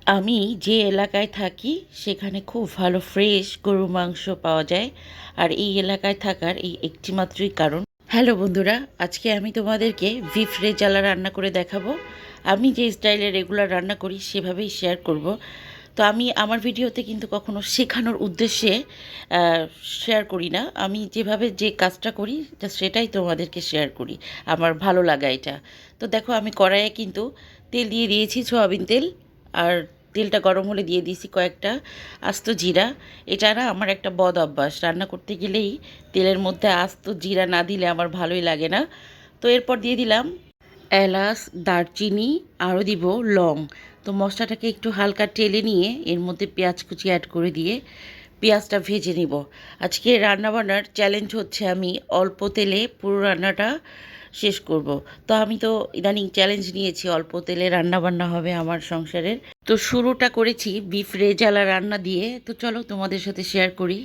আমি যে এলাকায় থাকি সেখানে খুব ভালো ফ্রেশ গরুর মাংস পাওয়া যায়। আর এই এলাকায় থাকার এই একটি মাত্রই কারণ। হ্যালো বন্ধুরা, আজকে আমি তোমাদেরকে বিফ রেজালা রান্না করে দেখাবো। আমি যে স্টাইলে রেগুলার রান্না করি সেভাবেই শেয়ার করব। তো আমি আমার ভিডিওতে কিন্তু কখনো শেখানোর উদ্দেশ্যে শেয়ার করি না। আমি যেভাবে যে কাজটা করি সেটাই তোমাদেরকে শেয়ার করি। আমার ভালো লাগা এটা। তো দেখো, আমি কড়াইয়ে কিন্তু তেল দিয়ে দিয়েছি, সয়াবিন তেল। আর তেলটা গরম হলে দিয়ে দিয়েছি কয়েকটা আস্ত জিরা। এটা না আমার একটা বদ অভ্যাস, রান্না করতে গেলেই তেলের মধ্যে আস্ত জিরা না দিলে আমার ভালোই লাগে না। তো এরপর দিয়ে দিলাম এলাচ, দারচিনি, আরও দিব লং। তো মশলাটাকে একটু হালকা টেলে নিয়ে এর মধ্যে পেঁয়াজ কুচি অ্যাড করে দিয়ে পেঁয়াজটা ভেজে নিব। আজকে রান্নাবান্নার চ্যালেঞ্জ হচ্ছে আমি অল্প তেলে পুরো রান্নাটা শেষ করব। তো আমি তো ইদানিং চ্যালেঞ্জ নিয়েছি, অল্প তেলে রান্নাবান্না হবে আমার সংসারের। তো শুরুটা করেছি বিফ রেজালা রান্না দিয়ে। তো চলো তোমাদের সাথে শেয়ার করি।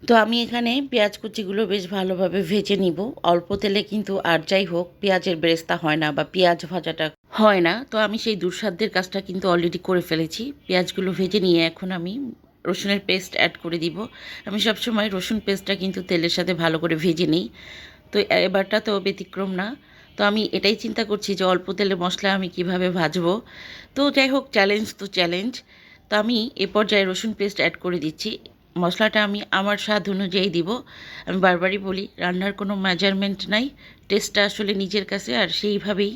তো আমি এখানে পেঁয়াজ কুচিগুলো বেশ ভালোভাবে ভেজে নিব অল্প তেলে, কিন্তু আর যাই হোক পেঁয়াজের বেরেস্তা হয় না বা পেঁয়াজ ভাজাটা হয় না। তো আমি সেই দুঃসাধ্যের কাজটা কিন্তু অলরেডি করে ফেলেছি। পেঁয়াজগুলো ভেজে নিয়ে এখন আমি রসুনের পেস্ট অ্যাড করে দিব। আমি সবসময় রসুন পেস্টটা কিন্তু তেলের সাথে ভালো করে ভেজে নিই। তো এবারটা তো ব্যতিক্রম না। তো আমি এটাই চিন্তা করছি যে অল্প তেলে মশলা আমি কিভাবে ভাজবো। তো যাই হোক, চ্যালেঞ্জ তো চ্যালেঞ্জ। তো আমি এ পর্যায়ে রসুন পেস্ট অ্যাড করে দিচ্ছি। মশলাটা আমি আমার স্বাদ অনুযায়ী দিব। আমি বারবারই বলি, রান্নার কোনো মেজারমেন্ট নাই, টেস্টটা আসলে নিজের কাছে, আর সেইভাবেই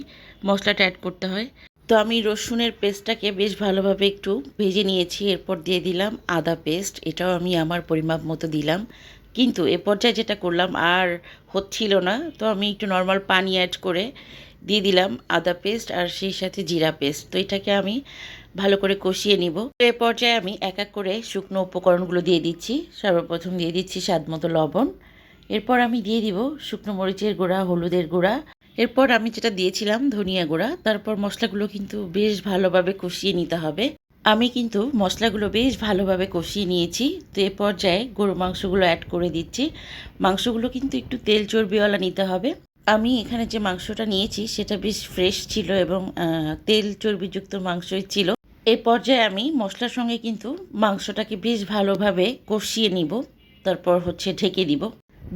মশলাটা অ্যাড করতে হয়। তো আমি রসুনের পেস্টটাকে বেশ ভালোভাবে একটু ভেজে নিয়েছি। এরপর দিয়ে দিলাম আদা পেস্ট, এটাও আমি আমার পরিমাপ মতো দিলাম। কিন্তু এ পর্যায়ে যেটা করলাম আর হচ্ছিল না, তো আমি একটু নর্মাল পানি অ্যাড করে দিয়ে দিলাম আদা পেস্ট আর সেই সাথে জিরা পেস্ট। তো এটাকে আমি ভালো করে কষিয়ে নিব। এ পর্যায়ে আমি এক এক করে শুকনো উপকরণগুলো দিয়ে দিচ্ছি। সর্বপ্রথম দিয়ে দিচ্ছি স্বাদ মতো লবণ। এরপর আমি দিয়ে দিব শুকনো মরিচের গুঁড়া, হলুদের গুঁড়া। এরপর আমি যেটা দিয়েছিলাম ধনিয়া গুঁড়া। তারপর মশলাগুলো কিন্তু বেশ ভালোভাবে কষিয়ে নিতে হবে। আমি কিন্তু মশলাগুলো বেশ ভালোভাবে কষিয়ে নিয়েছি। তো এ পর্যায়ে গরু মাংসগুলো অ্যাড করে দিচ্ছি। মাংসগুলো কিন্তু একটু তেল চর্বিওয়ালা নিতে হবে। আমি এখানে যে মাংসটা নিয়েছি সেটা বেশ ফ্রেশ ছিল এবং তেল চর্বিযুক্ত মাংসই ছিল। এই পর্যায়ে আমি মশলার সঙ্গে কিন্তু মাংসটাকে বেশ ভালোভাবে কষিয়ে নিব। তারপর হচ্ছে ঢেকে দিব।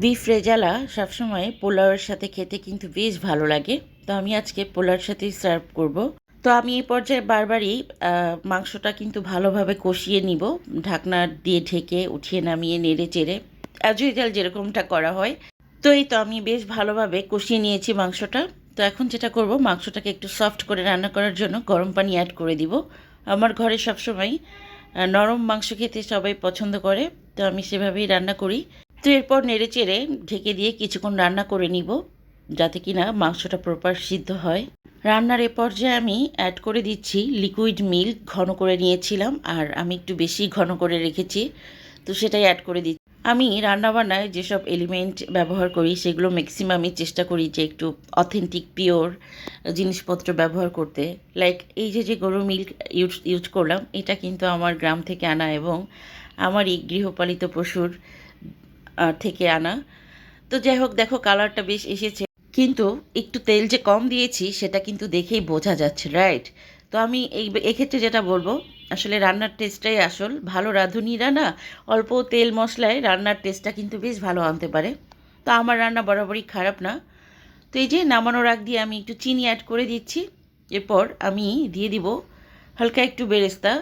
বিফ রেজালা সবসময় পোলাওয়ের সাথে খেতে কিন্তু বেশ ভালো লাগে। তো আমি আজকে পোলাওয়ের সাথেই সার্ভ করব। তো আমি এই পর্যায়ে বারবারই মাংসটা কিন্তু ভালোভাবে কষিয়ে নিব, ঢাকনা দিয়ে ঢেকে উঠিয়ে নামিয়ে নেড়ে চেড়ে অ্যাজ ইউজুয়াল যেরকমটা করা হয়। তো এই তো আমি বেশ ভালোভাবে কষিয়ে নিয়েছি মাংসটা। তো এখন যেটা করব, মাংসটাকে একটু সফট করে রান্না করার জন্য গরম পানি অ্যাড করে দিব। আমার ঘরে সবসময় নরম মাংস খেতে সবাই পছন্দ করে। তো আমি সেভাবেই রান্না করি। তো এরপর নেড়ে চেড়ে ঢেকে দিয়ে কিছুক্ষণ রান্না করে নিব, যাতে কিনা মাংসটা প্রপার সিদ্ধ হয়। রান্নার এ পর্যায়ে আমি অ্যাড করে দিচ্ছি লিকুইড মিল্ক। ঘন করে নিয়েছিলাম আর আমি একটু বেশি ঘন করে রেখেছি, তো সেটাই অ্যাড করে দিচ্ছি। আমি রান্নাবান্নায় যেসব এলিমেন্ট ব্যবহার করি সেগুলো ম্যাক্সিমামই চেষ্টা করি যে একটু অথেন্টিক পিওর জিনিসপত্র ব্যবহার করতে। লাইক এই যে গরুর মিল্ক ইউজ করলাম, এটা কিন্তু আমার গ্রাম থেকে আনা এবং আমারই গৃহপালিত পশুর থেকে আনা। তো যাই হোক, দেখো কালারটা বেশ এসেছে, কিন্তু একটু তেল যে কম দিয়েছি সেটা কিন্তু দেখেই বোঝা যাচ্ছে, রাইট? তো আমি এক্ষেত্রে যেটা বলবো, আসলে রান্নার টেস্টটাই আসল। ভালো রাঁধুনিরা না অল্প তেল মশলায় রান্নার টেস্টটা কিন্তু বেশ ভালো আনতে পারে। তো আমার রান্না বরাবরই খারাপ না। তো এই যে নামানোর আগ দিয়ে আমি একটু চিনি অ্যাড করে দিচ্ছি। এরপর আমি দিয়ে দিব হালকা একটু বেরেস্তা।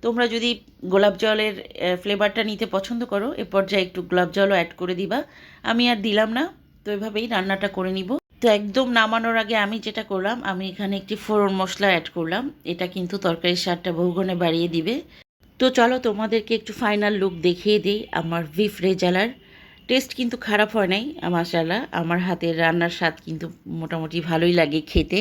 তোমরা যদি গোলাপ জলের ফ্লেভারটা নিতে পছন্দ করো, এ পর্যায়ে একটু গোলাপ জলও অ্যাড করে দিবা। আমি আর দিলাম না। তো এভাবেই রান্নাটা করে নিব। তো একদম নামানোর আগে আমি যেটা করলাম, আমি এখানে একটি ফোড়ন মশলা অ্যাড করলাম। এটা কিন্তু তরকারির স্বাদটা বহুগুণে বাড়িয়ে দিবে। তো চলো তোমাদেরকে একটু ফাইনাল লুক দেখিয়ে দিই আমার বিফ রেজালার। টেস্ট কিন্তু খারাপ হয় নাই মাশাআল্লাহ। আমার হাতের রান্নার স্বাদ কিন্তু মোটামুটি ভালোই লাগে খেতে।